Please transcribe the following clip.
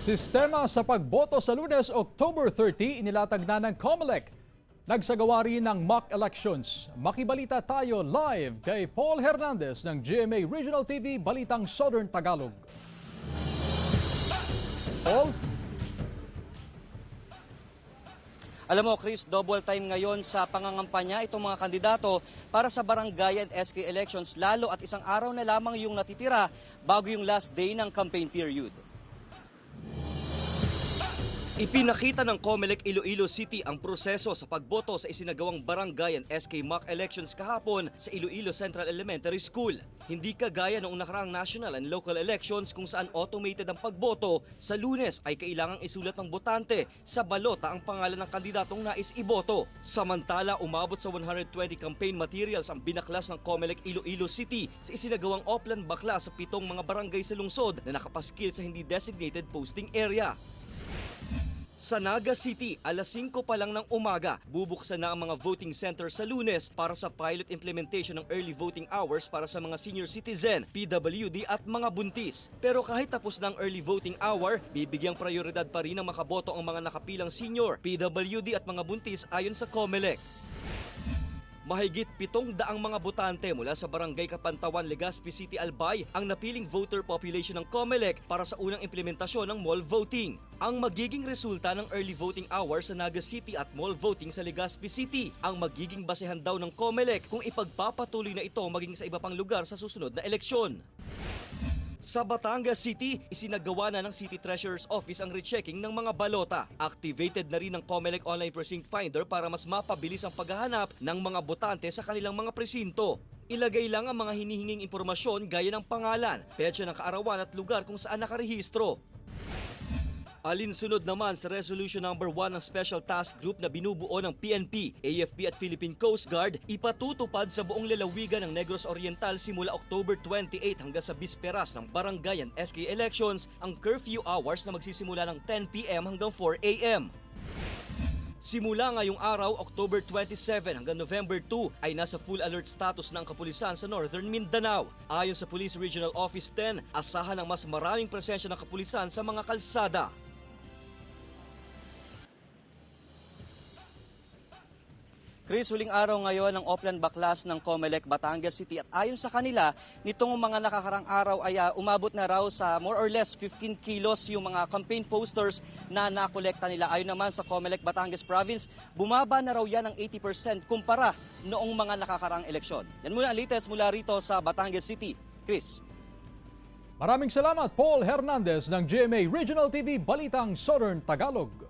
Sistema sa pagboto sa Lunes, October 30, inilatag na ng COMELEC. Nagsagawa rin ng mock elections. Makibalita tayo live kay Paul Hernandez ng GMA Regional TV, Balitang Southern Tagalog. Paul? Alam mo, Chris, double time ngayon sa pangangampanya itong mga kandidato para sa barangay and SK elections, lalo at isang araw na lamang yung natitira bago yung last day ng campaign period. Ipinakita ng COMELEC Iloilo City ang proseso sa pagboto sa isinagawang barangay and SK mock elections kahapon sa Iloilo Central Elementary School. Hindi kagaya noong nakaraang national and local elections kung saan automated ang pagboto, sa Lunes ay kailangang isulat ng botante sa balota ang pangalan ng kandidatong nais iboto. Samantala, umabot sa 120 campaign materials ang binaklas ng COMELEC Iloilo City sa isinagawang offline baklas sa 7 mga barangay sa lungsod na nakapaskil sa hindi designated posting area. Sa Naga City, alas 5 pa lang ng umaga, bubuksan na ang mga voting center sa Lunes para sa pilot implementation ng early voting hours para sa mga senior citizen, PWD at mga buntis. Pero kahit tapos ng early voting hour, bibigyang prioridad pa rin ng makaboto ang mga nakapilang senior, PWD at mga buntis ayon sa COMELEC. Mahigit 700 mga botante mula sa Barangay Kapantawan, Legazpi City, Albay ang napiling voter population ng COMELEC para sa unang implementasyon ng mall voting. Ang magiging resulta ng early voting hours sa Naga City at mall voting sa Legazpi City ang magiging basehan daw ng COMELEC kung ipagpapatuloy na ito maging sa iba pang lugar sa susunod na eleksyon. Sa Batangas City, isinagawa na ng City Treasurer's Office ang rechecking ng mga balota. Activated na rin ng COMELEC Online Precinct Finder para mas mapabilis ang paghahanap ng mga botante sa kanilang mga presinto. Ilagay lang ang mga hinihinging impormasyon gaya ng pangalan, petsa ng kaarawan at lugar kung saan nakarehistro. Alinsunod naman sa Resolution number 1 ng Special Task Group na binubuo ng PNP, AFP at Philippine Coast Guard, ipatutupad sa buong lalawigan ng Negros Oriental simula October 28 hanggang sa bisperas ng barangay and SK elections ang curfew hours na magsisimula ng 10 p.m. hanggang 4 a.m. Simula ngayong araw, October 27 hanggang November 2 ay nasa full alert status na ang kapulisan sa Northern Mindanao. Ayon sa Police Regional Office 10, asahan ang mas maraming presensya ng kapulisan sa mga kalsada. Chris, huling araw ngayon ng offline baklas ng COMELEC Batangas City at ayon sa kanila, nitong mga nakakarang araw ay umabot na raw sa more or less 15 kilos yung mga campaign posters na nakolekta nila. Ayon naman sa COMELEC Batangas Province, bumaba na raw yan ng 80% kumpara noong mga nakakarang eleksyon. Yan muna ang latest mula rito sa Batangas City. Chris. Maraming salamat, Paul Hernandez ng GMA Regional TV, Balitang Southern Tagalog.